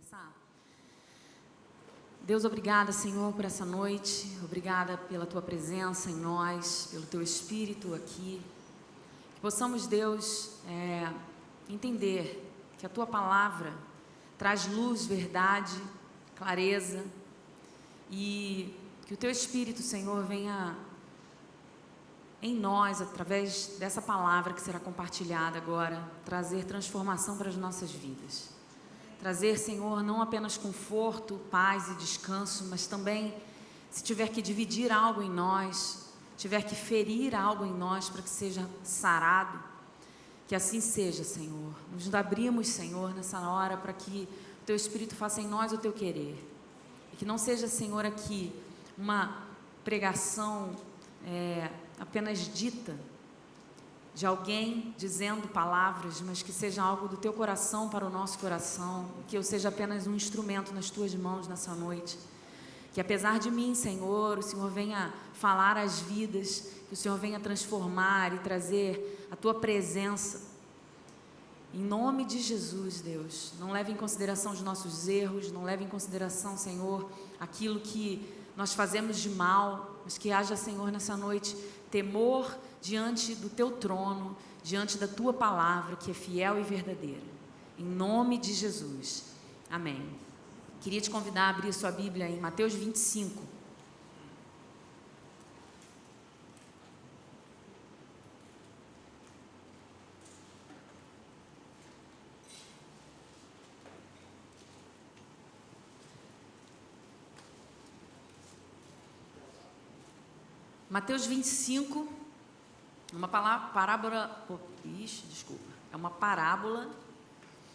começar? Deus, obrigada, Senhor, por essa noite. Obrigada pela Tua presença em nós, pelo Teu Espírito aqui. Que possamos, Deus, entender que a Tua palavra traz luz, verdade, clareza, e que o Teu Espírito, Senhor, venha em nós, através dessa palavra que será compartilhada agora, trazer transformação para as nossas vidas. Trazer, Senhor, não apenas conforto, paz e descanso, mas também, se tiver que dividir algo em nós, tiver que ferir algo em nós para que seja sarado, que assim seja, Senhor. Nos abrimos, Senhor, nessa hora para que o Teu Espírito faça em nós o Teu querer. E que não seja, Senhor, aqui uma pregação apenas dita de alguém dizendo palavras, mas que seja algo do Teu coração para o nosso coração, que eu seja apenas um instrumento nas Tuas mãos nessa noite. Que apesar de mim, Senhor, o Senhor venha falar às vidas, que o Senhor venha transformar e trazer a Tua presença. Em nome de Jesus, Deus, não leve em consideração os nossos erros, não leve em consideração, Senhor, aquilo que nós fazemos de mal, mas que haja, Senhor, nessa noite, temor diante do Teu trono, diante da Tua palavra, que é fiel e verdadeira. Em nome de Jesus. Amém. Queria te convidar a abrir sua Bíblia em Mateus 25. Mateus 25, uma parábola, é uma parábola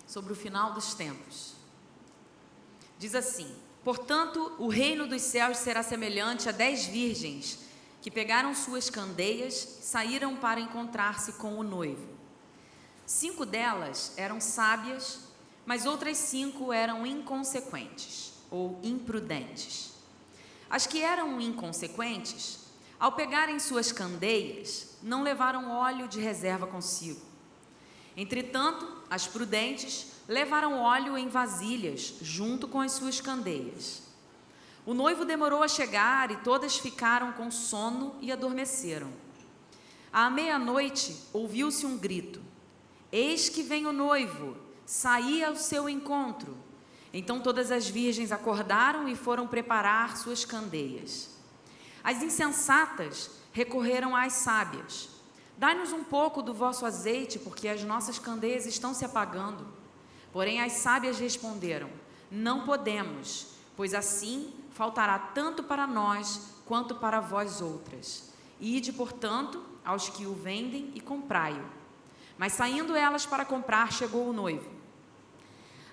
sobre o final dos tempos. Diz assim: portanto, o reino dos céus será semelhante a 10 virgens que pegaram suas candeias e saíram para encontrar-se com o noivo. 5 delas eram sábias, mas outras 5 eram inconsequentes ou imprudentes. As que eram inconsequentes, ao pegarem suas candeias, não levaram óleo de reserva consigo. Entretanto, as prudentes levaram óleo em vasilhas, junto com as suas candeias. O noivo demorou a chegar e todas ficaram com sono e adormeceram. À meia-noite, ouviu-se um grito: eis que vem o noivo, saí ao seu encontro. Então todas as virgens acordaram e foram preparar suas candeias. As insensatas recorreram às sábias: dai-nos um pouco do vosso azeite, porque as nossas candeias estão se apagando. Porém as sábias responderam: não podemos, pois assim faltará tanto para nós quanto para vós outras. Ide, portanto, aos que o vendem e comprai-o. Mas saindo elas para comprar, chegou o noivo.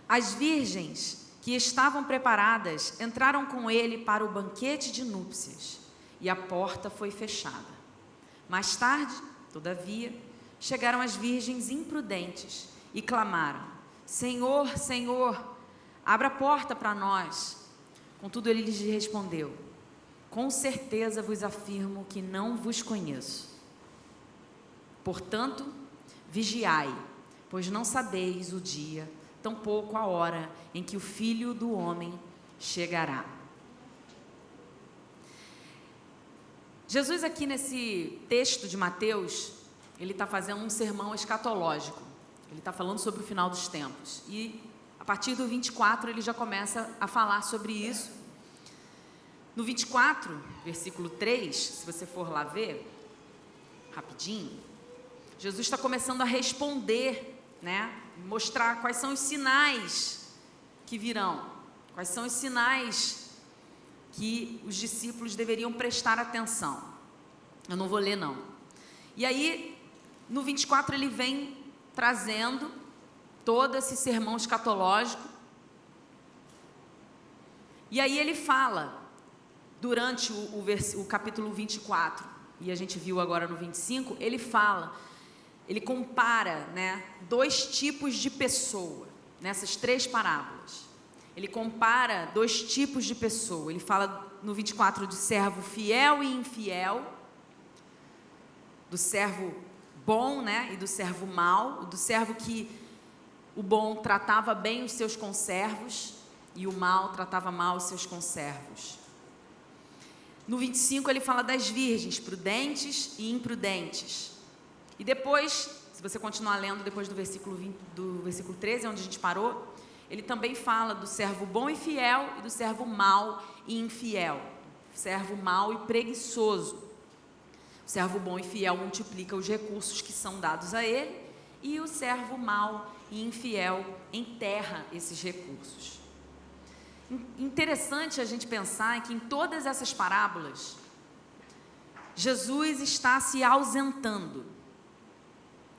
As virgens que estavam preparadas entraram com ele para o banquete de núpcias, e a porta foi fechada. Mais tarde, todavia, chegaram as virgens imprudentes e clamaram: Senhor, Senhor, abra a porta para nós. Contudo, ele lhes respondeu: com certeza vos afirmo que não vos conheço. Portanto, vigiai, pois não sabeis o dia, tampouco a hora em que o Filho do Homem chegará. Jesus aqui nesse texto de Mateus, ele está fazendo um sermão escatológico. Ele está falando sobre o final dos tempos. E a partir do 24 ele já começa a falar sobre isso. No 24, versículo 3, se você for lá ver, rapidinho, Jesus está começando a responder, mostrar quais são os sinais que virão, quais são os sinais que os discípulos deveriam prestar atenção. Eu não vou ler não. E aí, no 24 ele vem trazendo todo esse sermão escatológico. E aí ele fala, durante o capítulo 24, e a gente viu agora no 25, ele fala, ele compara, 2 tipos de pessoa, nessas 3 parábolas. Ele compara 2 tipos de pessoa. Ele fala no 24 de servo fiel e infiel, do servo bom, e do servo mau, do servo que o bom tratava bem os seus conservos, e o mal tratava mal os seus conservos. No 25 ele fala das virgens, prudentes e imprudentes. E depois, se você continuar lendo depois do versículo 13, onde a gente parou, ele também fala do servo bom e fiel e do servo mau e infiel. Servo mau e preguiçoso. O servo bom e fiel multiplica os recursos que são dados a ele, e o servo mau e infiel enterra esses recursos. Interessante a gente pensar que em todas essas parábolas, Jesus está se ausentando.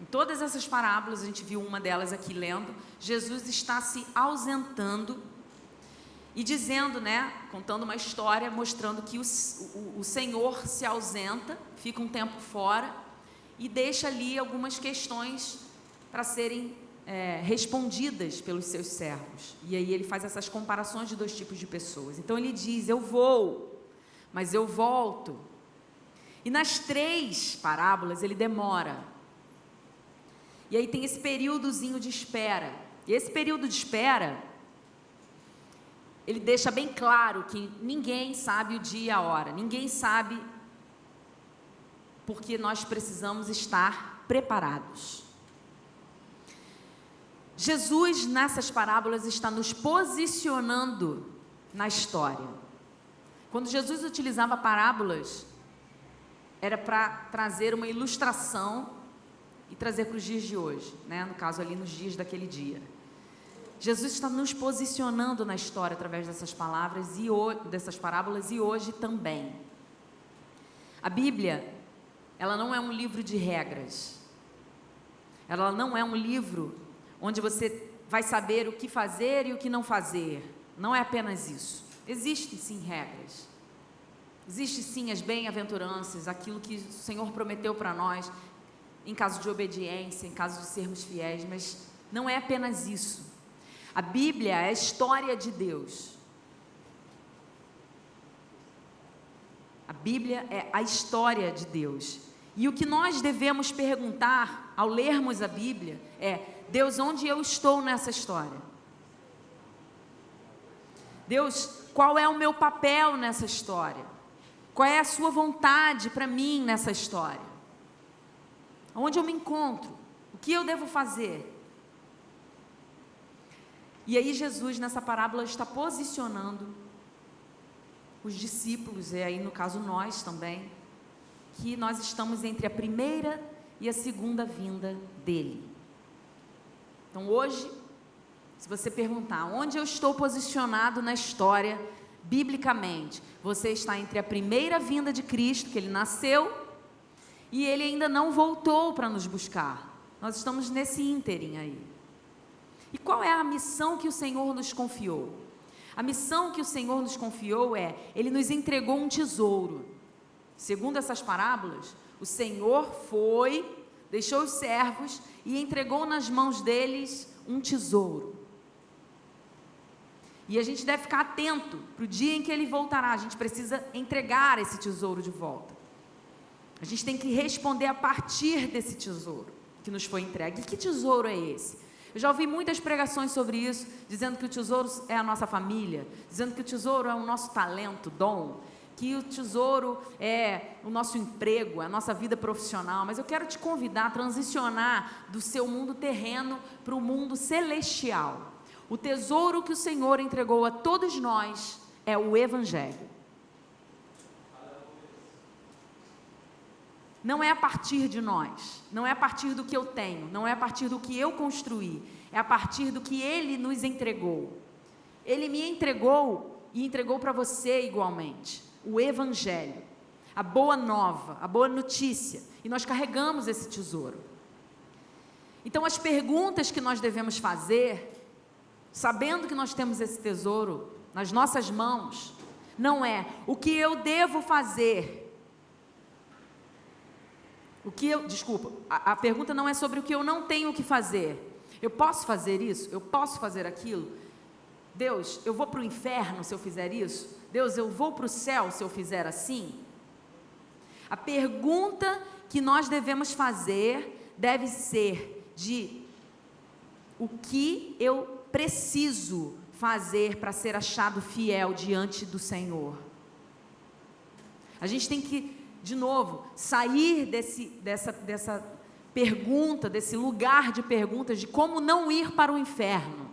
Em todas essas parábolas, a gente viu uma delas aqui lendo, Jesus está se ausentando e dizendo, contando uma história, mostrando que o Senhor se ausenta, fica um tempo fora e deixa ali algumas questões para serem respondidas pelos seus servos. E aí ele faz essas comparações de dois tipos de pessoas. Então ele diz: eu vou, mas eu volto. E nas 3 parábolas ele demora. E aí tem esse períodozinho de espera. E esse período de espera, ele deixa bem claro que ninguém sabe o dia e a hora. Ninguém sabe, porque nós precisamos estar preparados. Jesus, nessas parábolas, está nos posicionando na história. Quando Jesus utilizava parábolas, era para trazer uma ilustração e trazer para os dias de hoje, no caso ali nos dias daquele dia. Jesus está nos posicionando na história através dessas palavras dessas parábolas, e hoje também. A Bíblia, ela não é um livro de regras. Ela não é um livro onde você vai saber o que fazer e o que não fazer. Não é apenas isso. Existem sim regras. Existem sim as bem-aventuranças, aquilo que o Senhor prometeu para nós, em caso de obediência, em caso de sermos fiéis, mas não é apenas isso. A Bíblia é a história de Deus. A Bíblia é a história de Deus. E o que nós devemos perguntar ao lermos a Bíblia é: Deus, onde eu estou nessa história? Deus, qual é o meu papel nessa história? Qual é a sua vontade para mim nessa história? Onde eu me encontro? O que eu devo fazer? E aí Jesus, nessa parábola, está posicionando os discípulos, e aí no caso nós também, que nós estamos entre a primeira e a segunda vinda dele. Então hoje, se você perguntar onde eu estou posicionado na história, biblicamente, você está entre a primeira vinda de Cristo, que ele nasceu, e ele ainda não voltou para nos buscar. Nós estamos nesse ínterim aí. E qual é a missão que o Senhor nos confiou? A missão que o Senhor nos confiou ele nos entregou um tesouro. Segundo essas parábolas, o Senhor deixou os servos e entregou nas mãos deles um tesouro. E a gente deve ficar atento para o dia em que ele voltará. A gente precisa entregar esse tesouro de volta. A gente tem que responder a partir desse tesouro que nos foi entregue. E que tesouro é esse? Eu já ouvi muitas pregações sobre isso, dizendo que o tesouro é a nossa família, dizendo que o tesouro é o nosso talento, dom, que o tesouro é o nosso emprego, a nossa vida profissional. Mas eu quero te convidar a transicionar do seu mundo terreno para o mundo celestial. O tesouro que o Senhor entregou a todos nós é o Evangelho. Não é a partir de nós, não é a partir do que eu tenho, não é a partir do que eu construí, é a partir do que Ele nos entregou. Ele me entregou e entregou para você igualmente, o Evangelho, a boa nova, a boa notícia, e nós carregamos esse tesouro. Então as perguntas que nós devemos fazer, sabendo que nós temos esse tesouro nas nossas mãos, não é o que eu devo fazer. A pergunta não é sobre o que eu não tenho que fazer. Eu posso fazer isso? Eu posso fazer aquilo? Deus, eu vou para o inferno se eu fizer isso? Deus, eu vou para o céu se eu fizer assim? A pergunta que nós devemos fazer deve ser de: o que eu preciso fazer para ser achado fiel diante do Senhor? A gente tem que, de novo, sair dessa pergunta, desse lugar de perguntas de como não ir para o inferno.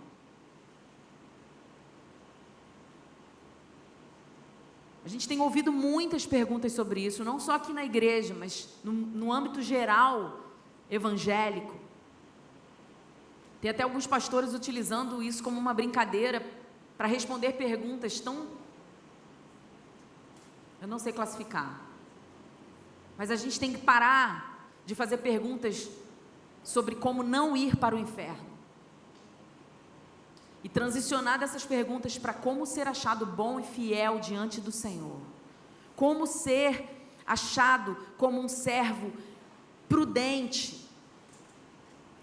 A gente tem ouvido muitas perguntas sobre isso, não só aqui na igreja, mas no âmbito geral evangélico. Tem até alguns pastores utilizando isso como uma brincadeira para responder perguntas tão... eu não sei classificar. Mas a gente tem que parar de fazer perguntas sobre como não ir para o inferno. E transicionar dessas perguntas para como ser achado bom e fiel diante do Senhor. Como ser achado como um servo prudente,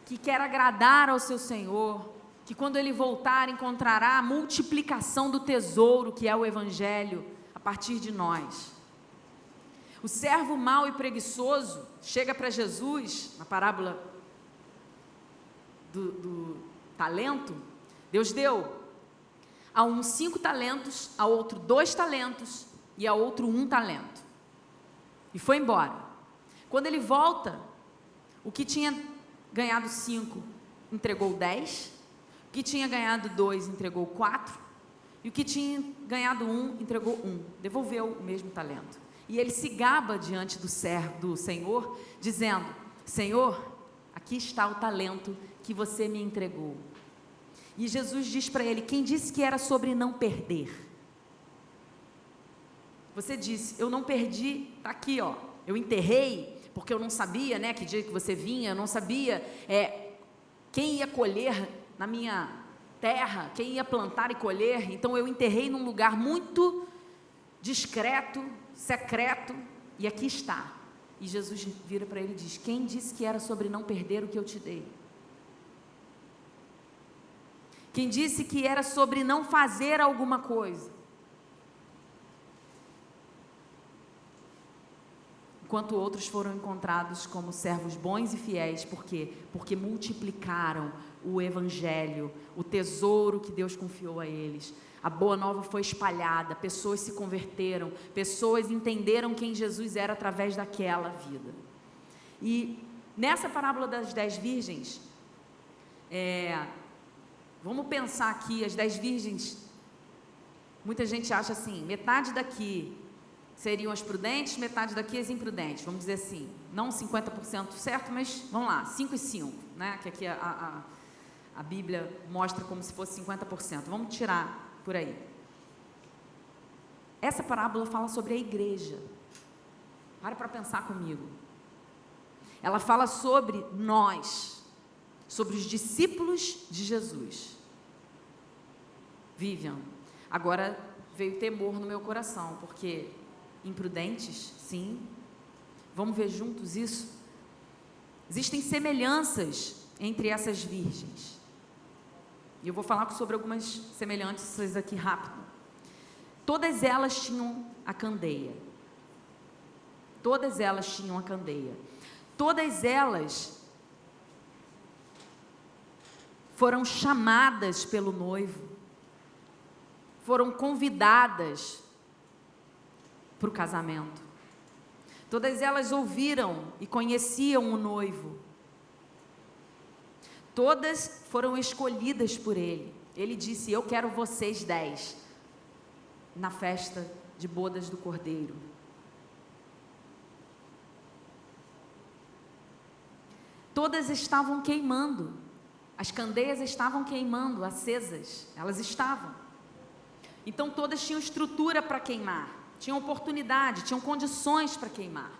que quer agradar ao seu Senhor, que quando ele voltar encontrará a multiplicação do tesouro que é o Evangelho a partir de nós. O servo mau e preguiçoso chega para Jesus, na parábola do talento. Deus deu a um 5 talentos, a outro 2 talentos e a outro 1 talento. E foi embora. Quando ele volta, o que tinha ganhado 5 entregou 10, o que tinha ganhado 2 entregou 4, e o que tinha ganhado 1 entregou 1, devolveu o mesmo talento. E ele se gaba diante do Senhor, dizendo: Senhor, aqui está o talento que você me entregou. E Jesus diz para ele: quem disse que era sobre não perder? Você disse: eu não perdi, está aqui, ó, eu enterrei, porque eu não sabia, né, que dia que você vinha, eu não sabia quem ia colher na minha terra, quem ia plantar e colher, então eu enterrei num lugar muito discreto, secreto, e aqui está. E Jesus vira para ele e diz: quem disse que era sobre não perder o que eu te dei? Quem disse que era sobre não fazer alguma coisa? Enquanto outros foram encontrados como servos bons e fiéis, por quê? Porque multiplicaram o Evangelho, o tesouro que Deus confiou a eles. A boa nova foi espalhada, pessoas se converteram, pessoas entenderam quem Jesus era através daquela vida. E nessa parábola das 10 virgens, vamos pensar aqui, as 10 virgens, muita gente acha assim, metade daqui seriam as prudentes, metade daqui as imprudentes, vamos dizer assim, não 50% certo, mas vamos lá, 5 e 5, né? Que aqui a Bíblia mostra como se fosse 50%, vamos tirar por aí. Essa parábola fala sobre a igreja, para pensar comigo. Ela fala sobre nós, sobre os discípulos de Jesus. Vivian, agora veio temor no meu coração, porque imprudentes, sim, vamos ver juntos isso? Existem semelhanças entre essas virgens, e eu vou falar sobre algumas semelhanças aqui rápido. Todas elas tinham a candeia, todas elas tinham a candeia, todas elas foram chamadas pelo noivo, foram convidadas para o casamento. Todas elas ouviram e conheciam o noivo. Todas foram escolhidas por ele. Ele disse: eu quero vocês 10 na festa de bodas do Cordeiro. Todas estavam queimando. As candeias estavam queimando, acesas, elas estavam. Então todas tinham estrutura para queimar, tinham oportunidade, tinham condições para queimar.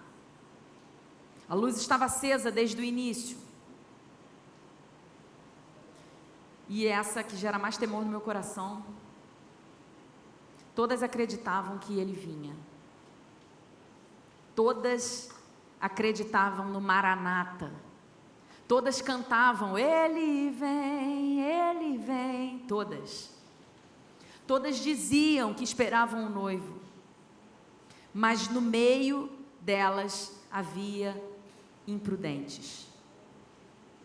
A luz estava acesa desde o início. E essa que gera mais temor no meu coração, todas acreditavam que ele vinha. Todas acreditavam no Maranata. Todas cantavam: ele vem, ele vem. Todas. Todas diziam que esperavam o noivo. Mas no meio delas havia imprudentes.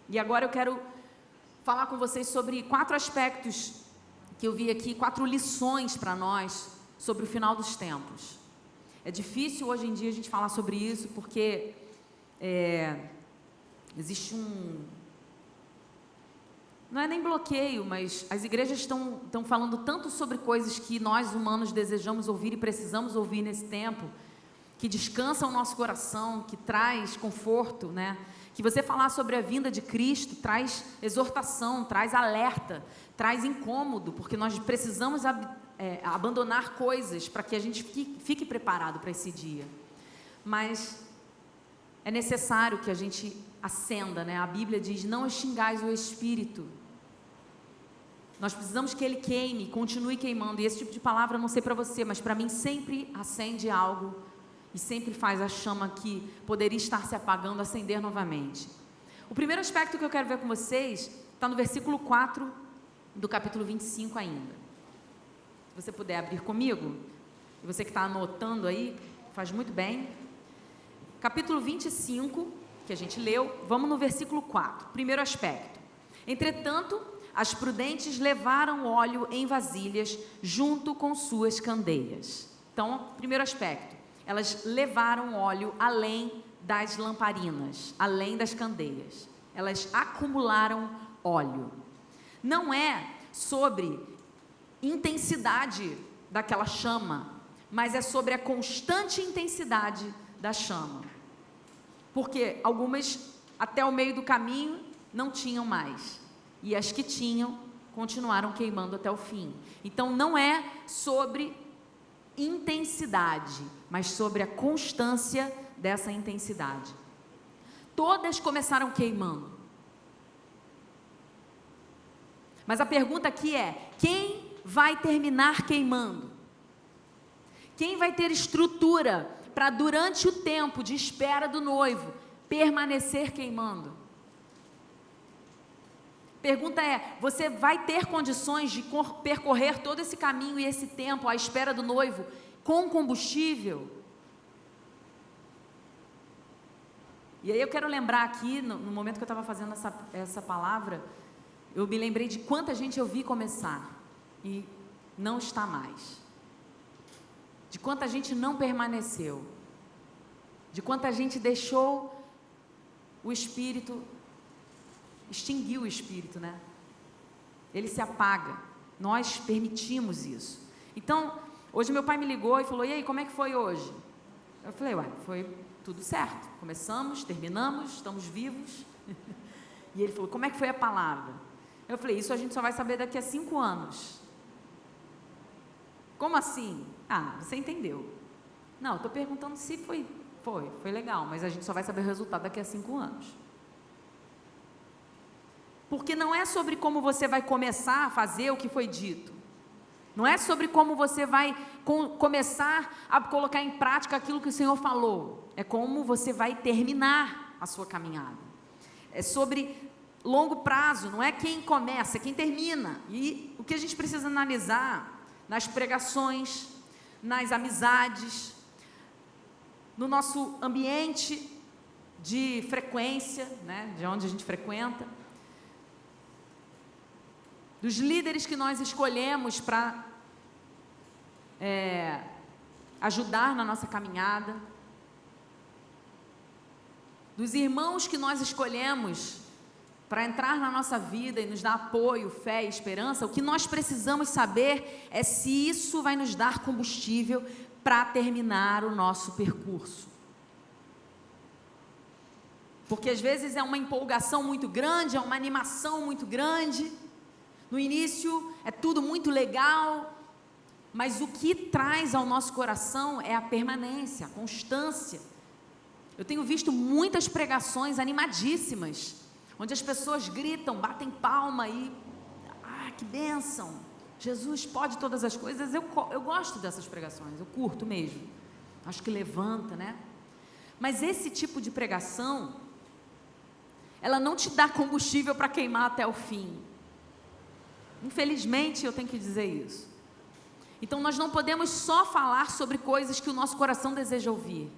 E agora eu quero falar com vocês sobre 4 aspectos que eu vi aqui 4 lições para nós sobre o final dos tempos. É difícil hoje em dia a gente falar sobre isso, porque existe não é nem bloqueio, mas as igrejas estão falando tanto sobre coisas que nós humanos desejamos ouvir e precisamos ouvir nesse tempo, que descansa o nosso coração, que traz conforto, né? Que você falar sobre a vinda de Cristo traz exortação, traz alerta, traz incômodo, porque nós precisamos abandonar coisas para que a gente fique preparado para esse dia. Mas é necessário que a gente acenda, né? A Bíblia diz: não extingais o Espírito. Nós precisamos que ele queime, continue queimando. E esse tipo de palavra, eu não sei para você, mas para mim sempre acende algo e sempre faz a chama que poderia estar se apagando, acender novamente. O primeiro aspecto que eu quero ver com vocês está no versículo 4 do capítulo 25 ainda. Se você puder abrir comigo, e você que está anotando aí, faz muito bem. Capítulo 25, que a gente leu, vamos no versículo 4, primeiro aspecto. Entretanto, as prudentes levaram óleo em vasilhas junto com suas candeias. Então, primeiro aspecto, elas levaram óleo além das lamparinas, além das candeias. Elas acumularam óleo. Não é sobre intensidade daquela chama, mas é sobre a constante intensidade da chama. Porque algumas, até o meio do caminho, não tinham mais. E as que tinham, continuaram queimando até o fim. Então, não é sobre intensidade, mas sobre a constância dessa intensidade. Todas começaram queimando. Mas a pergunta aqui é: quem vai terminar queimando? Quem vai ter estrutura para, durante o tempo de espera do noivo, permanecer queimando? Pergunta é: você vai ter condições de percorrer todo esse caminho e esse tempo à espera do noivo com combustível? E aí eu quero lembrar aqui, no momento que eu estava fazendo essa palavra, eu me lembrei de quanta gente eu vi começar e não está mais. De quanta gente não permaneceu. De quanta gente deixou o Espírito, extinguiu o Espírito, né? Ele se apaga. Nós permitimos isso. Então, hoje meu pai me ligou e falou: e aí, como é que foi hoje? Eu falei: foi tudo certo. Começamos, terminamos, estamos vivos. E ele falou: como é que foi a palavra? Eu falei: isso a gente só vai saber daqui a 5 anos. Como assim? Você entendeu. Não, eu estou perguntando se foi legal, mas a gente só vai saber o resultado daqui a 5 anos. Porque não é sobre como você vai começar a fazer o que foi dito. Não é sobre como você vai começar a colocar em prática aquilo que o Senhor falou. É como você vai terminar a sua caminhada. É sobre longo prazo, não é quem começa, é quem termina. E o que a gente precisa analisar nas pregações, nas amizades, no nosso ambiente de frequência, né, de onde a gente frequenta, dos líderes que nós escolhemos para ajudar na nossa caminhada, dos irmãos que nós escolhemos para entrar na nossa vida e nos dar apoio, fé e esperança. O que nós precisamos saber é se isso vai nos dar combustível para terminar o nosso percurso. Porque às vezes é uma empolgação muito grande, é uma animação muito grande. No início é tudo muito legal, mas o que traz ao nosso coração é a permanência, a constância. Eu tenho visto muitas pregações animadíssimas, onde as pessoas gritam, batem palma e... que bênção! Jesus pode todas as coisas. Eu gosto dessas pregações, eu curto mesmo. Acho que levanta, né? Mas esse tipo de pregação, ela não te dá combustível para queimar até o fim. Infelizmente, eu tenho que dizer isso. Então, nós não podemos só falar sobre coisas que o nosso coração deseja ouvir.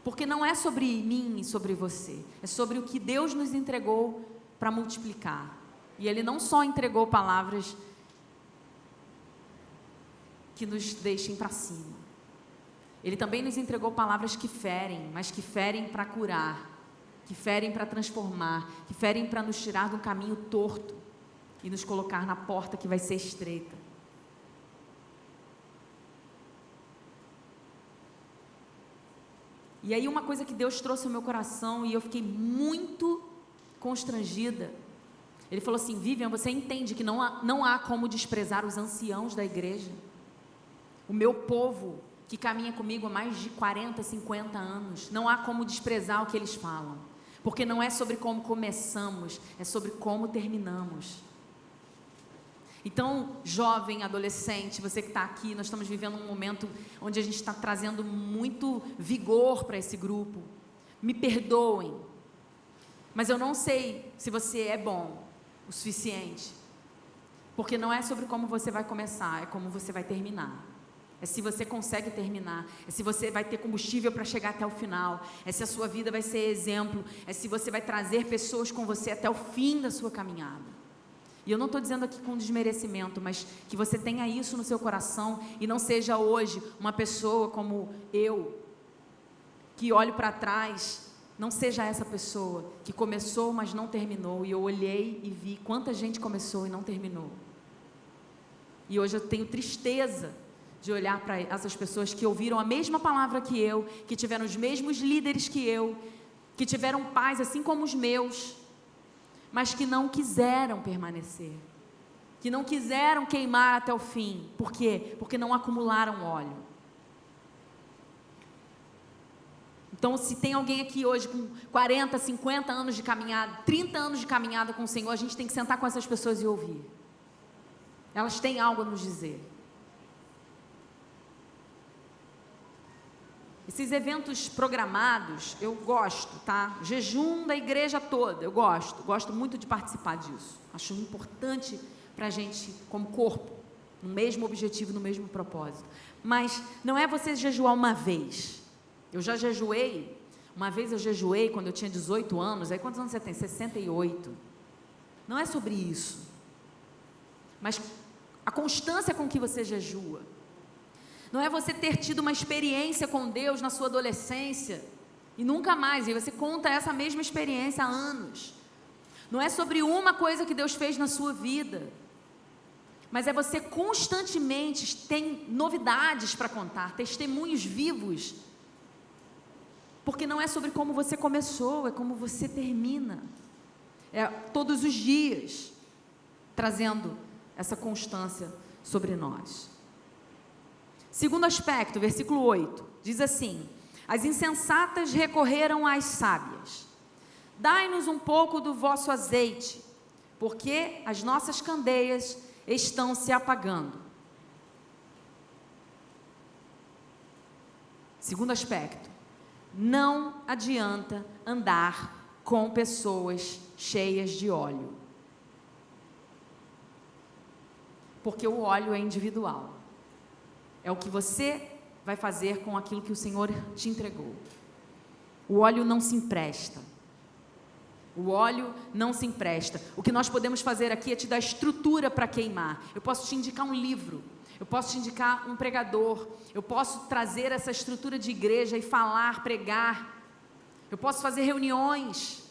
Porque não é sobre mim e sobre você. É sobre o que Deus nos entregou para multiplicar. E Ele não só entregou palavras que nos deixem para cima. Ele também nos entregou palavras que ferem, mas que ferem para curar, que ferem para transformar, que ferem para nos tirar do caminho torto e nos colocar na porta que vai ser estreita. E aí uma coisa que Deus trouxe ao meu coração e eu fiquei muito constrangida. Ele falou assim: Vivian, você entende que não há como desprezar os anciãos da igreja? O meu povo que caminha comigo há mais de 40, 50 anos, não há como desprezar o que eles falam, porque não é sobre como começamos, é sobre como terminamos. Então, jovem, adolescente, você que está aqui, nós estamos vivendo um momento onde a gente está trazendo muito vigor para esse grupo. Me perdoem, mas eu não sei se você é bom o suficiente, porque não é sobre como você vai começar, é como você vai terminar. É se você consegue terminar, é se você vai ter combustível para chegar até o final, é se a sua vida vai ser exemplo, é se você vai trazer pessoas com você até o fim da sua caminhada. E eu não estou dizendo aqui com desmerecimento, mas que você tenha isso no seu coração e não seja hoje uma pessoa como eu, que olho para trás, não seja essa pessoa que começou, mas não terminou. E eu olhei e vi quanta gente começou e não terminou. E hoje eu tenho tristeza de olhar para essas pessoas que ouviram a mesma palavra que eu, que tiveram os mesmos líderes que eu, que tiveram pais assim como os meus, mas que não quiseram permanecer, que não quiseram queimar até o fim. Por quê? Porque não acumularam óleo. Então, se tem alguém aqui hoje com 40, 50 anos de caminhada, 30 anos de caminhada com o Senhor, a gente tem que sentar com essas pessoas e ouvir. Elas têm algo a nos dizer. Esses eventos programados, eu gosto, tá? Jejum da igreja toda, eu gosto muito de participar disso. Acho importante para a gente, como corpo, no mesmo objetivo, no mesmo propósito. Mas não é você jejuar uma vez. Eu já jejuei, uma vez eu jejuei quando eu tinha 18 anos, aí quantos anos você tem? 68. Não é sobre isso. Mas a constância com que você jejua. Não é você ter tido uma experiência com Deus na sua adolescência e nunca mais, e você conta essa mesma experiência há anos. Não é sobre uma coisa que Deus fez na sua vida, mas é você constantemente tem novidades para contar, testemunhos vivos, porque não é sobre como você começou, é como você termina. É todos os dias trazendo essa constância sobre nós. Segundo aspecto, versículo 8, diz assim: as insensatas recorreram às sábias. Dai-nos um pouco do vosso azeite, porque as nossas candeias estão se apagando. Segundo aspecto, não adianta andar com pessoas cheias de óleo, porque o óleo é individual. É o que você vai fazer com aquilo que o Senhor te entregou. O óleo não se empresta. O óleo não se empresta. O que nós podemos fazer aqui é te dar estrutura para queimar. Eu posso te indicar um livro, eu posso te indicar um pregador, eu posso trazer essa estrutura de igreja e falar, pregar. Eu posso fazer reuniões,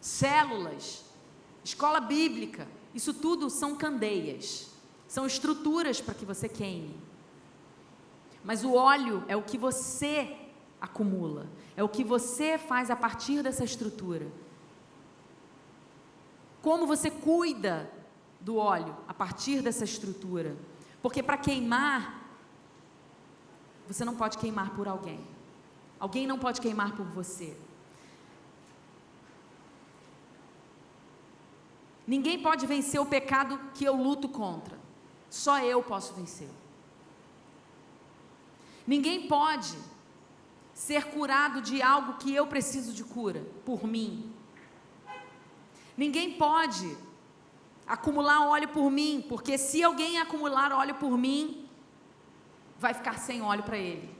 células, escola bíblica. Isso tudo são candeias, são estruturas para que você queime. Mas o óleo é o que você acumula, é o que você faz a partir dessa estrutura. Como você cuida do óleo a partir dessa estrutura? Porque para queimar, você não pode queimar por alguém. Alguém não pode queimar por você. Ninguém pode vencer o pecado que eu luto contra. Só eu posso vencer. Ninguém pode ser curado de algo que eu preciso de cura, por mim. Ninguém pode acumular óleo por mim, porque se alguém acumular óleo por mim, vai ficar sem óleo para ele.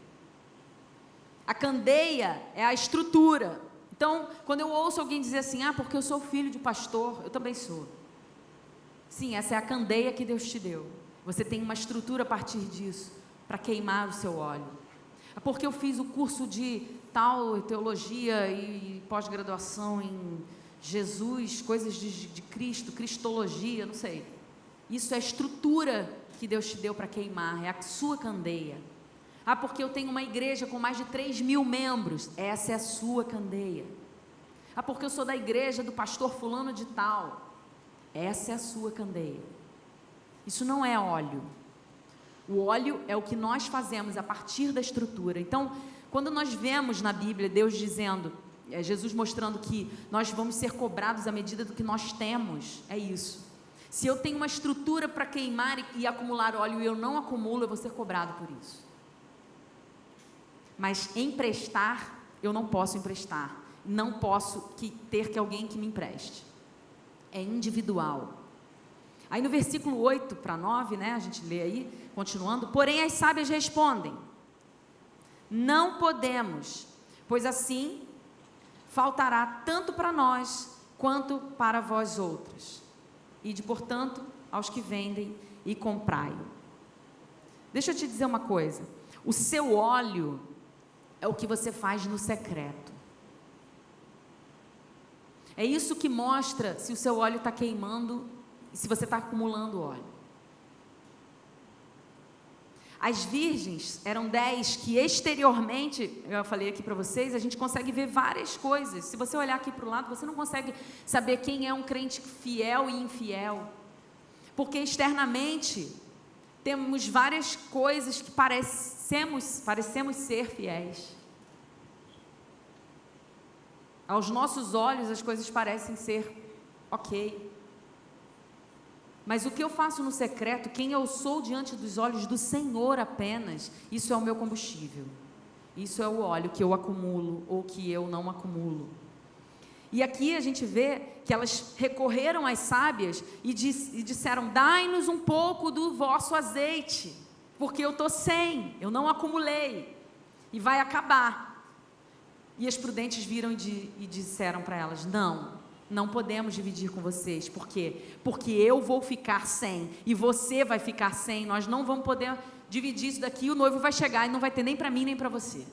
A candeia é a estrutura. Então, quando eu ouço alguém dizer assim, porque eu sou filho de pastor, eu também sou. Sim, essa é a candeia que Deus te deu. Você tem uma estrutura a partir disso para queimar o seu óleo. É porque eu fiz o curso de tal teologia e pós-graduação em Jesus, coisas de Cristo, cristologia, não sei. Isso é a estrutura que Deus te deu para queimar, é a sua candeia. Ah, porque eu tenho uma igreja com mais de 3.000 membros, essa é a sua candeia. Ah, porque eu sou da igreja do pastor fulano de tal, essa é a sua candeia. Isso não é óleo. O óleo é o que nós fazemos a partir da estrutura. Então, quando nós vemos na Bíblia Deus dizendo, Jesus mostrando que nós vamos ser cobrados à medida do que nós temos, é isso. Se eu tenho uma estrutura para queimar e acumular óleo e eu não acumulo, eu vou ser cobrado por isso. Mas emprestar, eu não posso emprestar. Não posso ter que alguém que me empreste. É individual. Aí no versículo 8 para 9, né, a gente lê aí, continuando. Porém as sábias respondem: não podemos, pois assim faltará tanto para nós quanto para vós outros. Ide, portanto, aos que vendem e comprai-o. Deixa eu te dizer uma coisa. O seu óleo é o que você faz no secreto. É isso que mostra se o seu óleo está queimando e se você está acumulando óleo. As virgens eram 10 que exteriormente, eu falei aqui para vocês, a gente consegue ver várias coisas. Se você olhar aqui para o lado, você não consegue saber quem é um crente fiel e infiel. Porque externamente temos várias coisas que parecemos ser fiéis. Aos nossos olhos as coisas parecem ser ok. Mas o que eu faço no secreto, quem eu sou diante dos olhos do Senhor apenas, isso é o meu combustível. Isso é o óleo que eu acumulo ou que eu não acumulo. E aqui a gente vê que elas recorreram às sábias e disseram: dai-nos um pouco do vosso azeite, porque eu estou sem, eu não acumulei, e vai acabar. E as prudentes viram e disseram para elas: não podemos dividir com vocês. Por quê? Porque eu vou ficar sem e você vai ficar sem. Nós não vamos poder dividir isso daqui. O noivo vai chegar e não vai ter nem para mim nem para você.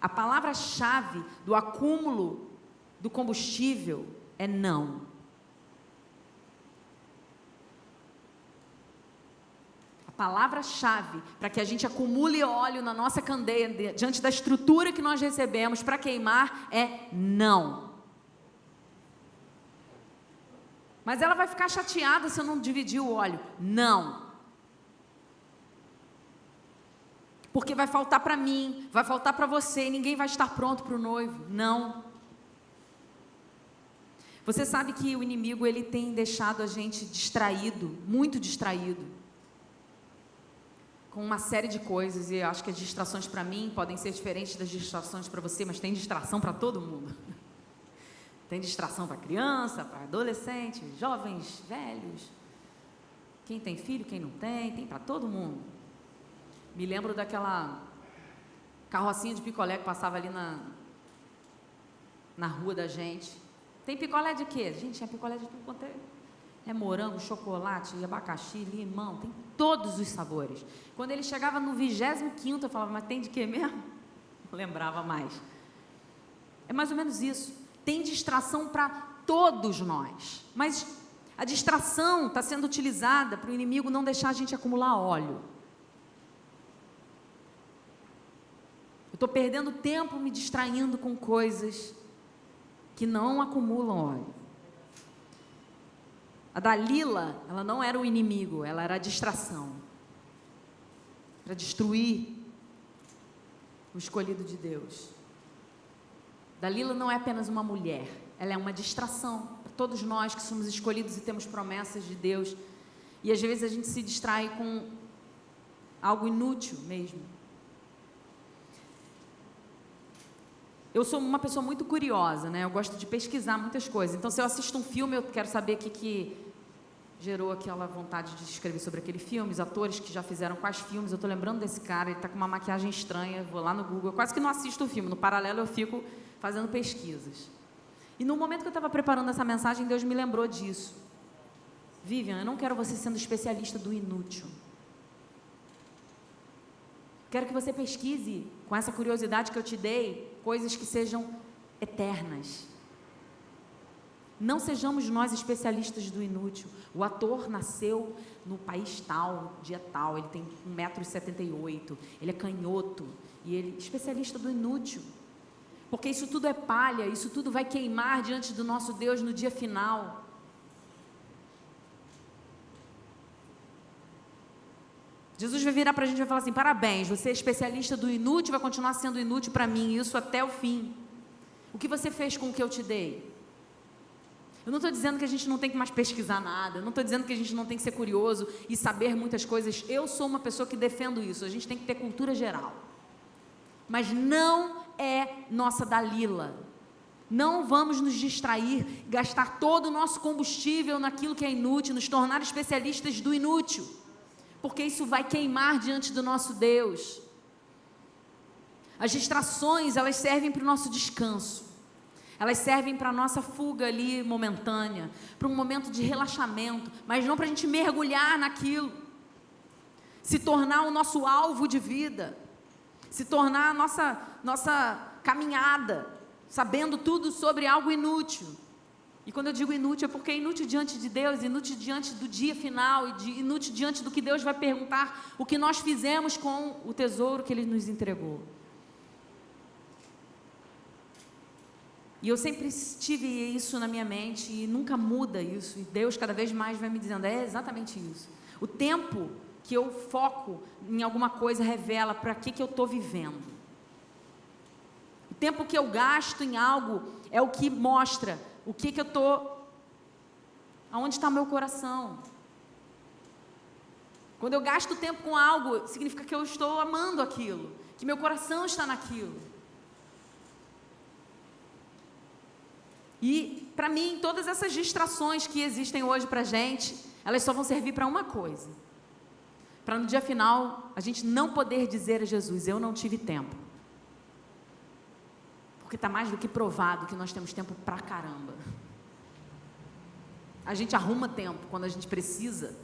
A palavra-chave do acúmulo do combustível é não. A palavra-chave para que a gente acumule óleo na nossa candeia, diante da estrutura que nós recebemos para queimar, é não. Mas ela vai ficar chateada se eu não dividir o óleo. Não. Porque vai faltar para mim, vai faltar para você, e ninguém vai estar pronto para o noivo. Não. Você sabe que o inimigo, ele tem deixado a gente distraído, muito distraído, com uma série de coisas, e eu acho que as distrações para mim podem ser diferentes das distrações para você, mas tem distração para todo mundo. Tem distração para criança, para adolescente, jovens, velhos, quem tem filho, quem não tem para todo mundo. Me lembro daquela carrocinha de picolé que passava ali na rua da gente. Tem picolé de quê? Gente, é picolé de tudo quanto é morango, chocolate, abacaxi, limão, tem todos os sabores. Quando ele chegava no 25º, eu falava: mas tem de quê mesmo? Não lembrava mais. É mais ou menos isso. Tem distração para todos nós, mas a distração está sendo utilizada para o inimigo não deixar a gente acumular óleo. Eu estou perdendo tempo me distraindo com coisas que não acumulam óleo. A Dalila, ela não era o inimigo, ela era a distração para destruir o escolhido de Deus. Dalila não é apenas uma mulher, ela é uma distração para todos nós que somos escolhidos e temos promessas de Deus, e às vezes a gente se distrai com algo inútil mesmo. Eu sou uma pessoa muito curiosa, né? Eu gosto de pesquisar muitas coisas. Então, se eu assisto um filme, eu quero saber o que gerou aquela vontade de escrever sobre aquele filme, os atores que já fizeram quais filmes. Eu estou lembrando desse cara, ele está com uma maquiagem estranha, vou lá no Google, eu quase que não assisto o filme, no paralelo eu fico fazendo pesquisas. E no momento que eu estava preparando essa mensagem, Deus me lembrou disso. Vivian, eu não quero você sendo especialista do inútil. Quero que você pesquise, com essa curiosidade que eu te dei, coisas que sejam eternas. Não sejamos nós especialistas do inútil. O ator nasceu no país tal, dia tal, ele tem 1,78 m, ele é canhoto, e ele é especialista do inútil. Porque isso tudo é palha, isso tudo vai queimar diante do nosso Deus no dia final. Jesus vai virar para a gente e vai falar assim: parabéns, você é especialista do inútil, vai continuar sendo inútil para mim, isso até o fim. O que você fez com o que eu te dei? Eu não estou dizendo que a gente não tem que mais pesquisar nada, eu não estou dizendo que a gente não tem que ser curioso e saber muitas coisas. Eu sou uma pessoa que defendo isso, a gente tem que ter cultura geral. Mas não é nossa Dalila. Não vamos nos distrair, gastar todo o nosso combustível naquilo que é inútil, nos tornar especialistas do inútil, porque isso vai queimar diante do nosso Deus. As distrações, elas servem para o nosso descanso. Elas servem para a nossa fuga ali momentânea, para um momento de relaxamento, mas não para a gente mergulhar naquilo, se tornar o nosso alvo de vida, se tornar a nossa caminhada, sabendo tudo sobre algo inútil. E quando eu digo inútil, é porque é inútil diante de Deus, inútil diante do dia final, inútil diante do que Deus vai perguntar, o que nós fizemos com o tesouro que Ele nos entregou. E eu sempre tive isso na minha mente e nunca muda isso. E Deus cada vez mais vai me dizendo, é exatamente isso. O tempo que eu foco em alguma coisa revela para que eu estou vivendo. O tempo que eu gasto em algo é o que mostra o que eu estou... Aonde está o meu coração. Quando eu gasto tempo com algo, significa que eu estou amando aquilo, que meu coração está naquilo. E, para mim, todas essas distrações que existem hoje para a gente, elas só vão servir para uma coisa. Para no dia final, a gente não poder dizer a Jesus, eu não tive tempo. Porque está mais do que provado que nós temos tempo pra caramba. A gente arruma tempo quando a gente precisa.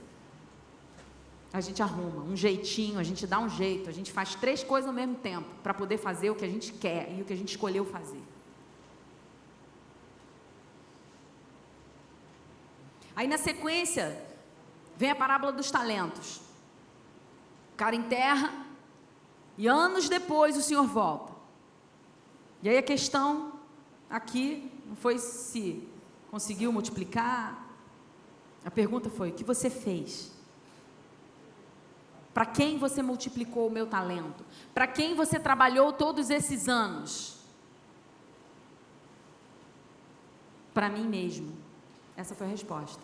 A gente arruma um jeitinho, a gente dá um jeito, a gente faz 3 coisas ao mesmo tempo para poder fazer o que a gente quer e o que a gente escolheu fazer. Aí na sequência, vem a parábola dos talentos. O cara enterra e anos depois o Senhor volta. E aí a questão aqui não foi se conseguiu multiplicar. A pergunta foi, o que você fez? Para quem você multiplicou o meu talento? Para quem você trabalhou todos esses anos? Para mim mesmo. Essa foi a resposta.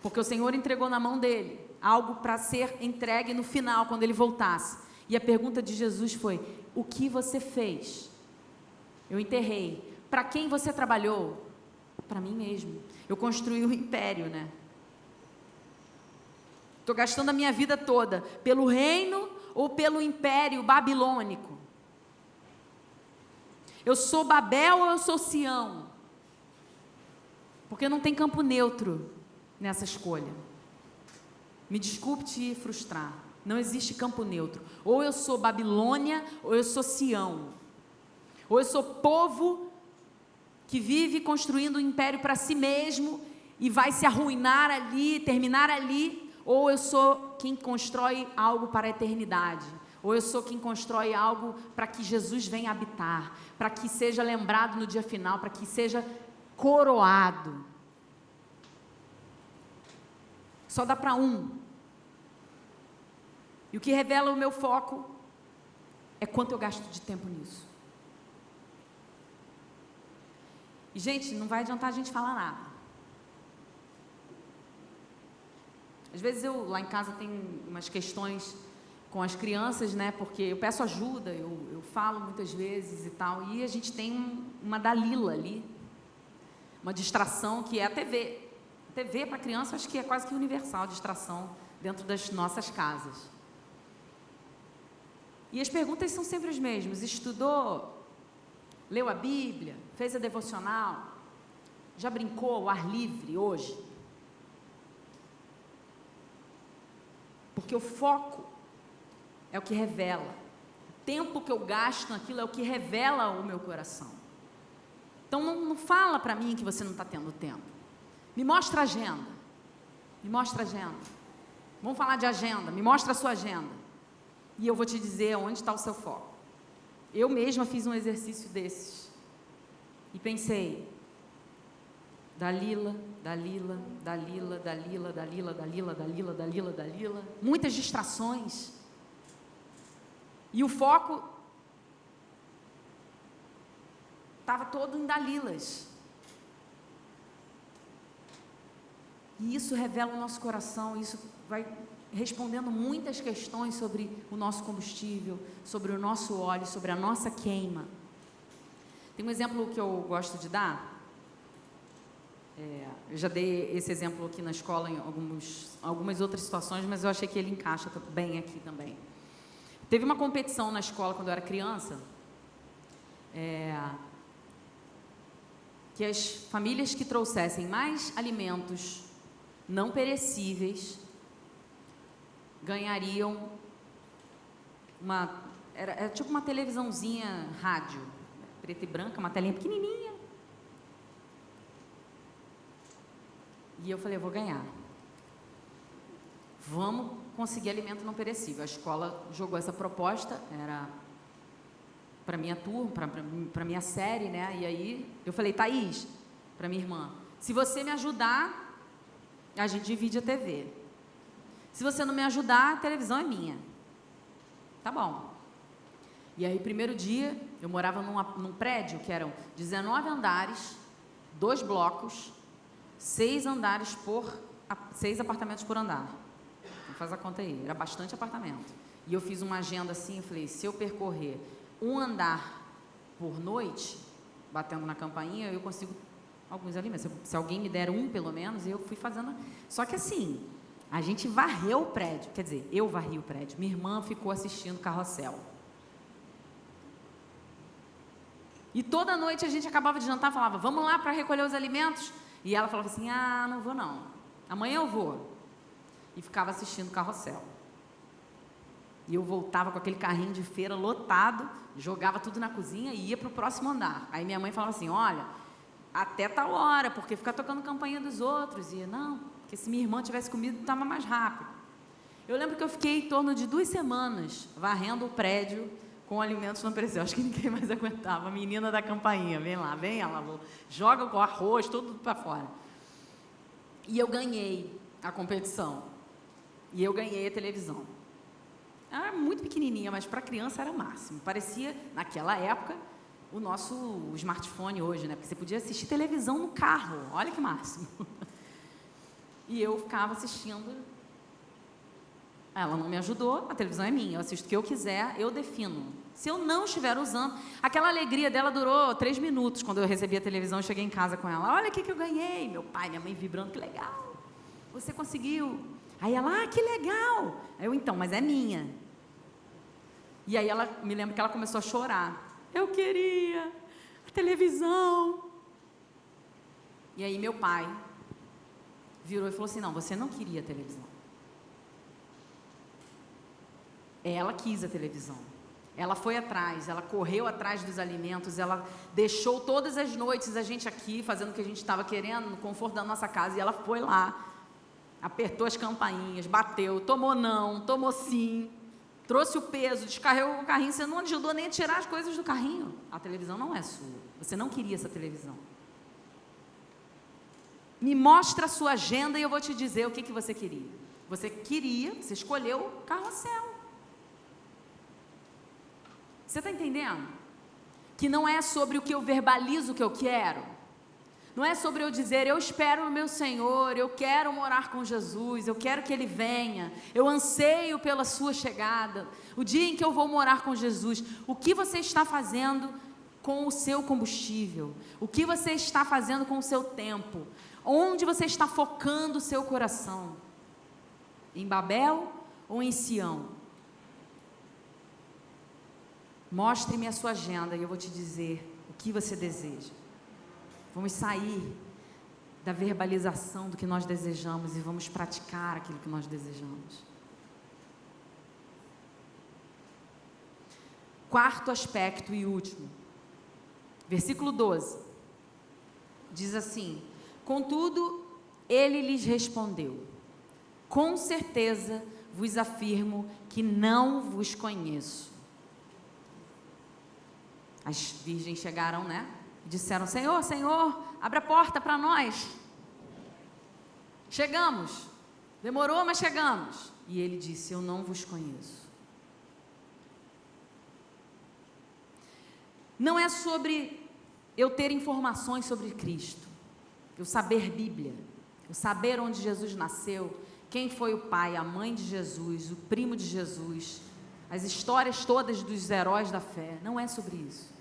Porque o Senhor entregou na mão dele algo para ser entregue no final, quando ele voltasse. E a pergunta de Jesus foi, o que você fez? Eu enterrei. Para quem você trabalhou? Para mim mesmo. Eu construí um império, né? Estou gastando a minha vida toda pelo reino ou pelo império babilônico? Eu sou Babel ou eu sou Sião? Porque não tem campo neutro nessa escolha. Me desculpe te frustrar. Não existe campo neutro. Ou eu sou Babilônia ou eu sou Sião. Ou eu sou povo que vive construindo um império para si mesmo e vai se arruinar ali, terminar ali. Ou eu sou quem constrói algo para a eternidade. Ou eu sou quem constrói algo para que Jesus venha habitar, para que seja lembrado no dia final, para que seja coroado. Só dá para um. E o que revela o meu foco é quanto eu gasto de tempo nisso. E, gente, não vai adiantar a gente falar nada. Às vezes lá em casa tem umas questões com as crianças, né? Porque eu peço ajuda, eu falo muitas vezes e tal. E a gente tem uma Dalila ali. Uma distração que é a TV. TV para criança acho que é quase que universal a distração dentro das nossas casas. E as perguntas são sempre as mesmas. Estudou? Leu a Bíblia? Fez a devocional? Já brincou ao ar livre hoje? porque o foco é o que revela. O tempo que eu gasto naquilo é o que revela o meu coração. Então não fala para mim que você não está tendo tempo. Me mostra a agenda. Me mostra a agenda. Vamos falar de agenda. Me mostra a sua agenda. E eu vou te dizer onde está o seu foco. Eu mesma fiz um exercício desses. E pensei, Dalila, muitas distrações. E o foco estava todo em Dalilas. E isso revela o nosso coração, isso vai respondendo muitas questões sobre o nosso combustível, sobre o nosso óleo, sobre a nossa queima. Tem um exemplo que eu gosto de dar. Eu já dei esse exemplo aqui na escola em algumas outras situações, mas eu achei que ele encaixa bem aqui também. Teve uma competição na escola quando eu era criança, que as famílias que trouxessem mais alimentos não perecíveis ganhariam era tipo uma televisãozinha rádio, preta e branca, uma telinha pequenininha. E eu falei, eu vou ganhar. Vamos conseguir alimento não perecível. A escola jogou essa proposta, era para minha turma, para minha série, né? E aí eu falei, Thaís, para minha irmã, se você me ajudar, a gente divide a TV. Se você não me ajudar, a televisão é minha. Tá bom. E aí, primeiro dia, eu morava num prédio que eram 19 andares, 2 blocos, 6 apartamentos por andar. Então, faz a conta aí, era bastante apartamento. E eu fiz uma agenda assim, eu falei, se eu percorrer um andar por noite, batendo na campainha, eu consigo alguns alimentos. Se alguém me der um, pelo menos, eu fui fazendo. Só que assim, a gente varreu o prédio, quer dizer, eu varri o prédio, minha irmã ficou assistindo Carrossel. E toda noite a gente acabava de jantar, falava, vamos lá para recolher os alimentos? E ela falava assim, não vou não, amanhã eu vou. E ficava assistindo Carrossel. E eu voltava com aquele carrinho de feira lotado, jogava tudo na cozinha e ia para o próximo andar. Aí minha mãe falava assim, olha, até tal hora, porque ficar tocando campainha dos outros. E não, porque se minha irmã tivesse comido, estava mais rápido. Eu lembro que eu fiquei em torno de 2 semanas varrendo o prédio com alimentos não perecíveis. Acho que ninguém mais aguentava. A menina da campainha, vem lá, vem ela, joga com arroz, tudo para fora. E eu ganhei a competição. E eu ganhei a televisão. Era muito pequenininha, mas para criança era o máximo. Parecia, naquela época, o nosso smartphone hoje, né? Porque você podia assistir televisão no carro. Olha que máximo. E eu ficava assistindo. Ela não me ajudou, a televisão é minha, eu assisto o que eu quiser, eu defino. Se eu não estiver usando, aquela alegria dela durou 3 minutos quando eu recebi a televisão e cheguei em casa com ela. Olha o que eu ganhei, meu pai, minha mãe vibrando, que legal, você conseguiu. Aí ela, que legal. Aí eu, então, mas é minha. E aí ela, me lembro que ela começou a chorar. Eu queria a televisão. E aí meu pai virou e falou assim, não, você não queria a televisão. Ela quis a televisão. Ela foi atrás, ela correu atrás dos alimentos, ela deixou todas as noites a gente aqui, fazendo o que a gente estava querendo, no conforto da nossa casa, e ela foi lá, apertou as campainhas, bateu, tomou não, tomou sim, trouxe o peso, descarregou o carrinho, você não ajudou nem a tirar as coisas do carrinho. A televisão não é sua, você não queria essa televisão. Me mostra a sua agenda e eu vou te dizer o que você queria. Você escolheu Carrossel. Você está entendendo? Que não é sobre o que eu verbalizo que eu quero. Não é sobre eu dizer, eu espero no meu Senhor, eu quero morar com Jesus, eu quero que Ele venha, eu anseio pela sua chegada, o dia em que eu vou morar com Jesus. O que você está fazendo com o seu combustível? O que você está fazendo com o seu tempo? Onde você está focando o seu coração? Em Babel ou em Sião? Mostre-me a sua agenda e eu vou te dizer o que você deseja. Vamos sair da verbalização do que nós desejamos e vamos praticar aquilo que nós desejamos. quarto aspecto e último. Versículo 12. Diz assim: contudo, ele lhes respondeu: com certeza vos afirmo que não vos conheço. As virgens chegaram, né? Disseram: Senhor, Senhor, abre a porta para nós. Chegamos. Demorou, mas chegamos. E ele disse: eu não vos conheço. Não é sobre eu ter informações sobre Cristo, eu saber Bíblia, eu saber onde Jesus nasceu, quem foi o pai, a mãe de Jesus, o primo de Jesus, as histórias todas dos heróis da fé. Não é sobre isso.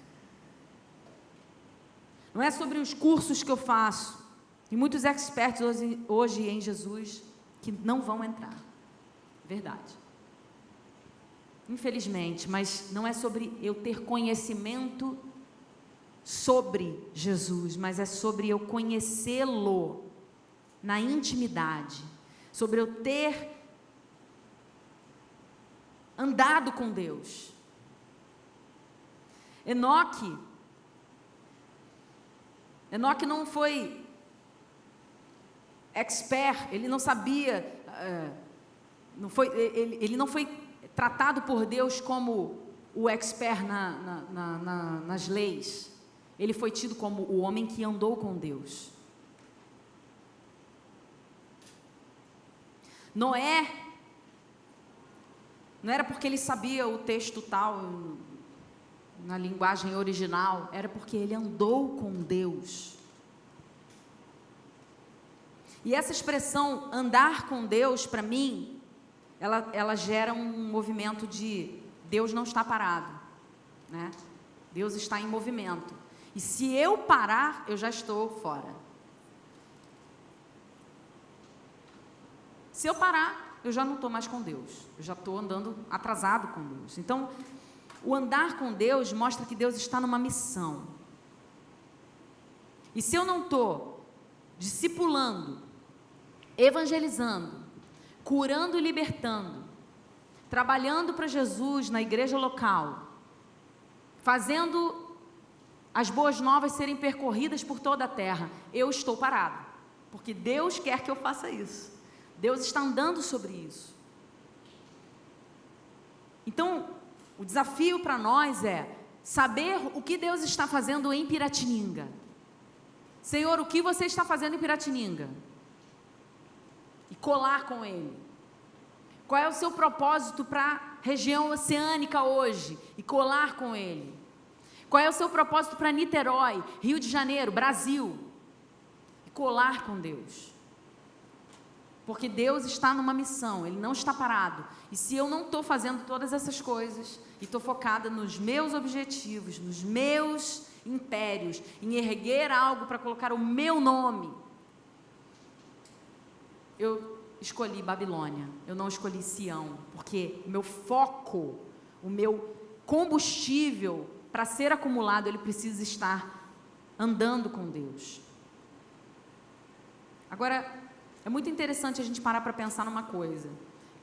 Não é sobre os cursos que eu faço. Tem muitos experts hoje em Jesus que não vão entrar. Verdade. Infelizmente, mas não é sobre eu ter conhecimento sobre Jesus, mas é sobre eu conhecê-lo na intimidade, sobre eu ter andado com Deus. Enoque não foi expert, ele não sabia, ele não foi tratado por Deus como o expert nas leis. Ele foi tido como o homem que andou com Deus. Noé, não era porque ele sabia o texto tal, na linguagem original, era porque ele andou com Deus. E essa expressão, andar com Deus, para mim, ela gera um movimento de Deus não está parado, né? Deus está em movimento. E se eu parar, eu já estou fora. Se eu parar, eu já não estou mais com Deus. Eu já estou andando atrasado com Deus. Então, o andar com Deus mostra que Deus está numa missão. E se eu não estou discipulando, evangelizando, curando e libertando, trabalhando para Jesus na igreja local, fazendo as boas novas serem percorridas por toda a terra, eu estou parado, porque Deus quer que eu faça isso. Deus está andando sobre isso. Então, o desafio para nós é saber o que Deus está fazendo em Piratininga. Senhor, o que você está fazendo em Piratininga? E colar com Ele. Qual é o seu propósito para a região oceânica hoje? E colar com Ele. Qual é o seu propósito para Niterói, Rio de Janeiro, Brasil? E colar com Deus. Porque Deus está numa missão, Ele não está parado. E se eu não estou fazendo todas essas coisas, e estou focada nos meus objetivos, nos meus impérios, em erguer algo para colocar o meu nome, eu escolhi Babilônia, eu não escolhi Sião, porque o meu foco, o meu combustível para ser acumulado, ele precisa estar andando com Deus. Agora, é muito interessante a gente parar para pensar numa coisa.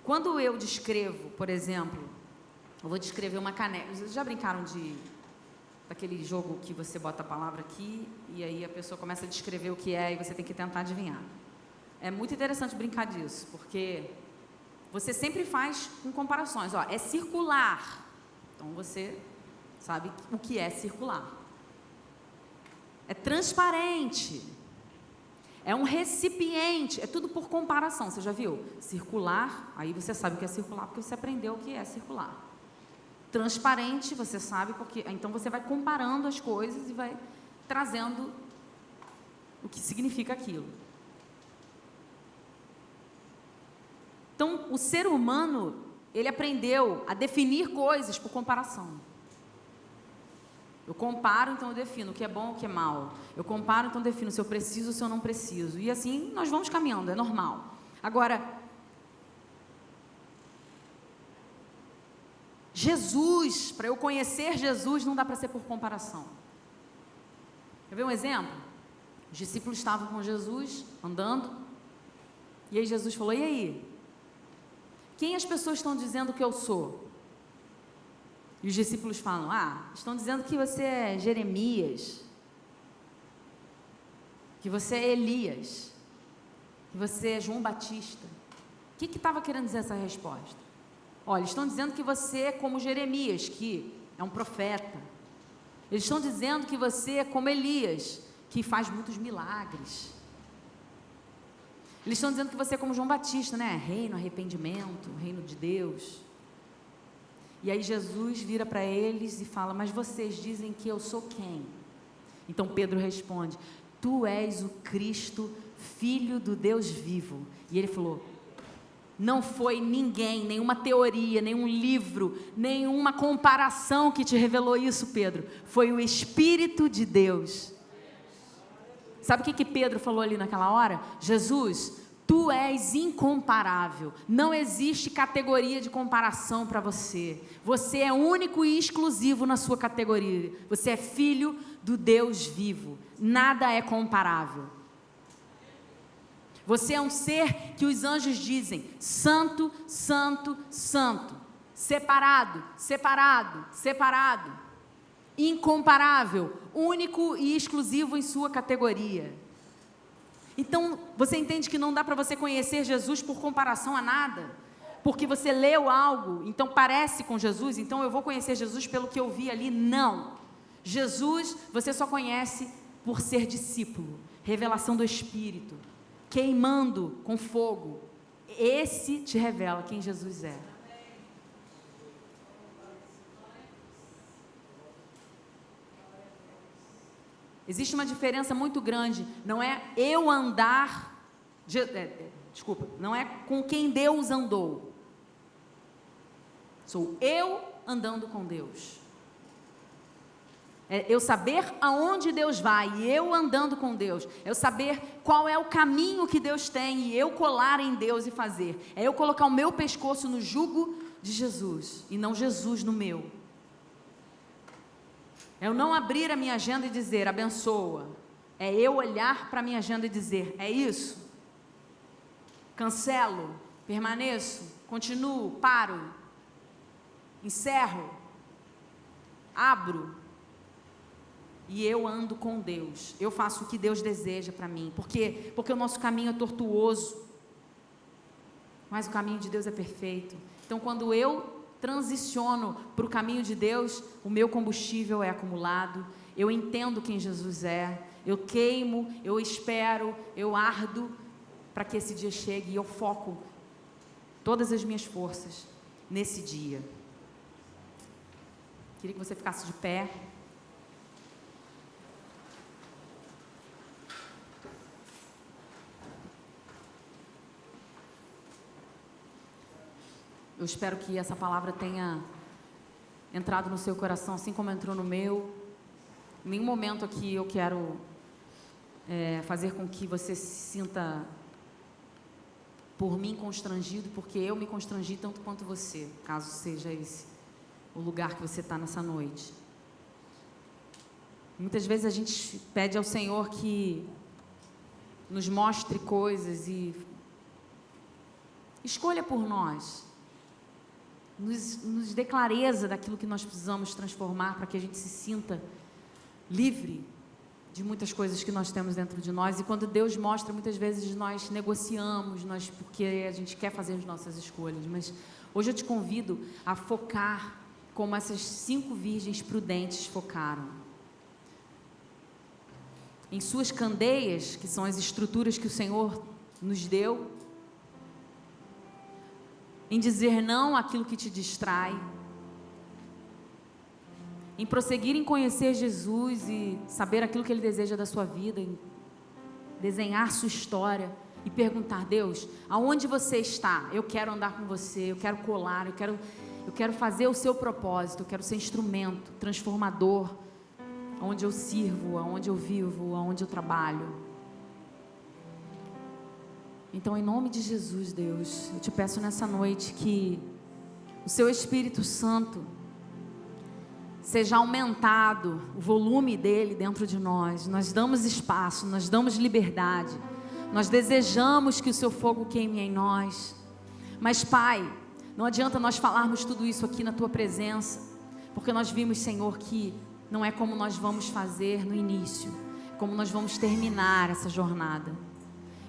Quando eu descrevo, por exemplo, eu vou descrever uma caneca. Vocês já brincaram daquele jogo que você bota a palavra aqui e aí a pessoa começa a descrever o que é e você tem que tentar adivinhar? É muito interessante brincar disso, porque você sempre faz com comparações. Ó, é circular. Então você sabe o que é circular. É transparente. É um recipiente. É tudo por comparação. Você já viu? Circular, aí você sabe o que é circular, porque você aprendeu o que é circular. Transparente, você sabe, porque então você vai comparando as coisas e vai trazendo o que significa aquilo. Então, o ser humano, ele aprendeu a definir coisas por comparação. Eu comparo, então eu defino o que é bom, o que é mal. Eu comparo, então eu defino se eu preciso ou se eu não preciso. E assim nós vamos caminhando, é normal. Agora, Jesus, para eu conhecer Jesus, não dá para ser por comparação. Quer ver um exemplo? Os discípulos estavam com Jesus, andando, e aí Jesus falou: e aí? Quem as pessoas estão dizendo que eu sou? E os discípulos falam: estão dizendo que você é Jeremias, que você é Elias, que você é João Batista. O que estava querendo dizer essa resposta? Olha, estão dizendo que você é como Jeremias, que é um profeta. Eles estão dizendo que você é como Elias, que faz muitos milagres. Eles estão dizendo que você é como João Batista, né? Reino, arrependimento, reino de Deus. E aí Jesus vira para eles e fala: mas vocês dizem que eu sou quem? Então Pedro responde: tu és o Cristo, Filho do Deus vivo. E ele falou: não foi ninguém, nenhuma teoria, nenhum livro, nenhuma comparação que te revelou isso, Pedro. Foi o Espírito de Deus. Sabe o que Pedro falou ali naquela hora? Jesus, tu és incomparável. Não existe categoria de comparação para você. Você é único e exclusivo na sua categoria. Você é filho do Deus vivo. Nada é comparável. Você é um ser que os anjos dizem: santo, santo, santo. Separado, separado, separado. Incomparável, único e exclusivo em sua categoria. Então, você entende que não dá para você conhecer Jesus por comparação a nada? Porque você leu algo, então parece com Jesus, então eu vou conhecer Jesus pelo que eu vi ali? Não. Jesus, você só conhece por ser discípulo, revelação do Espírito, queimando com fogo. Esse te revela quem Jesus é. Existe uma diferença muito grande, não é eu andar, não é com quem Deus andou, sou eu andando com Deus, é eu saber aonde Deus vai e eu andando com Deus, é eu saber qual é o caminho que Deus tem e eu colar em Deus e fazer, é eu colocar o meu pescoço no jugo de Jesus e não Jesus no meu. É eu não abrir a minha agenda e dizer, abençoa. É eu olhar para a minha agenda e dizer, é isso? Cancelo, permaneço, continuo, paro, encerro, abro. E eu ando com Deus. Eu faço o que Deus deseja para mim. Por quê? Porque o nosso caminho é tortuoso. Mas o caminho de Deus é perfeito. Então, quando eu transiciono para o caminho de Deus, o meu combustível é acumulado, eu entendo quem Jesus é, eu queimo, eu espero, eu ardo para que esse dia chegue e eu foco todas as minhas forças nesse dia. Queria que você ficasse de pé. Eu espero que essa palavra tenha entrado no seu coração, assim como entrou no meu. Em nenhum momento aqui eu quero fazer com que você se sinta por mim constrangido, porque eu me constrangi tanto quanto você, caso seja esse o lugar que você está nessa noite. Muitas vezes a gente pede ao Senhor que nos mostre coisas e escolha por nós. Nos dê clareza daquilo que nós precisamos transformar para que a gente se sinta livre de muitas coisas que nós temos dentro de nós. E quando Deus mostra, muitas vezes nós negociamos, porque a gente quer fazer as nossas escolhas. Mas hoje eu te convido a focar como essas 5 virgens prudentes focaram. Em suas candeias, que são as estruturas que o Senhor nos deu, em dizer não àquilo que te distrai, em prosseguir em conhecer Jesus e saber aquilo que Ele deseja da sua vida, em desenhar sua história e perguntar, Deus, aonde você está? Eu quero andar com você, eu quero colar, eu quero fazer o seu propósito, eu quero ser instrumento transformador, onde eu sirvo, aonde eu vivo, aonde eu trabalho. Então, em nome de Jesus, Deus, eu te peço nessa noite que o seu Espírito Santo seja aumentado, o volume dele dentro de nós. Nós damos espaço, nós damos liberdade, nós desejamos que o seu fogo queime em nós. Mas, Pai, não adianta nós falarmos tudo isso aqui na tua presença, porque nós vimos, Senhor, que não é como nós vamos fazer no início, é como nós vamos terminar essa jornada.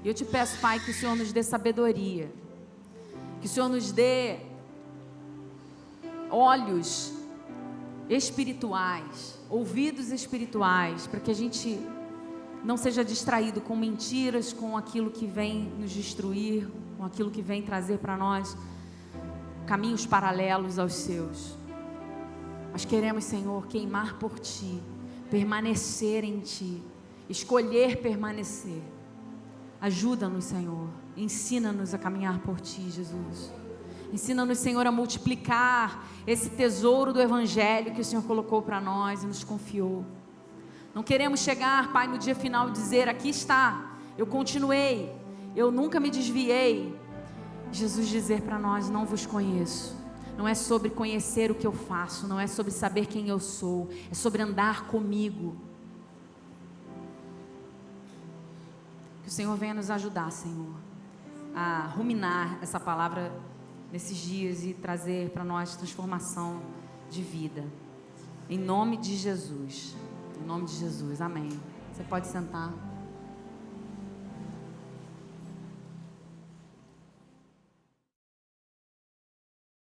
E eu te peço, Pai, que o Senhor nos dê sabedoria, que o Senhor nos dê olhos espirituais, ouvidos espirituais, para que a gente não seja distraído com mentiras, com aquilo que vem nos destruir, com aquilo que vem trazer para nós caminhos paralelos aos seus. Nós queremos, Senhor, queimar por Ti, permanecer em Ti, escolher permanecer. Ajuda-nos, Senhor, ensina-nos a caminhar por Ti, Jesus. Ensina-nos, Senhor, a multiplicar esse tesouro do Evangelho que o Senhor colocou para nós e nos confiou. Não queremos chegar, Pai, no dia final e dizer: aqui está, eu continuei, eu nunca me desviei. Jesus dizer para nós: não vos conheço. Não é sobre conhecer o que eu faço, não é sobre saber quem eu sou, é sobre andar comigo. Que o Senhor venha nos ajudar, Senhor, a ruminar essa palavra nesses dias e trazer para nós transformação de vida. Em nome de Jesus. Em nome de Jesus. Amém. Você pode sentar.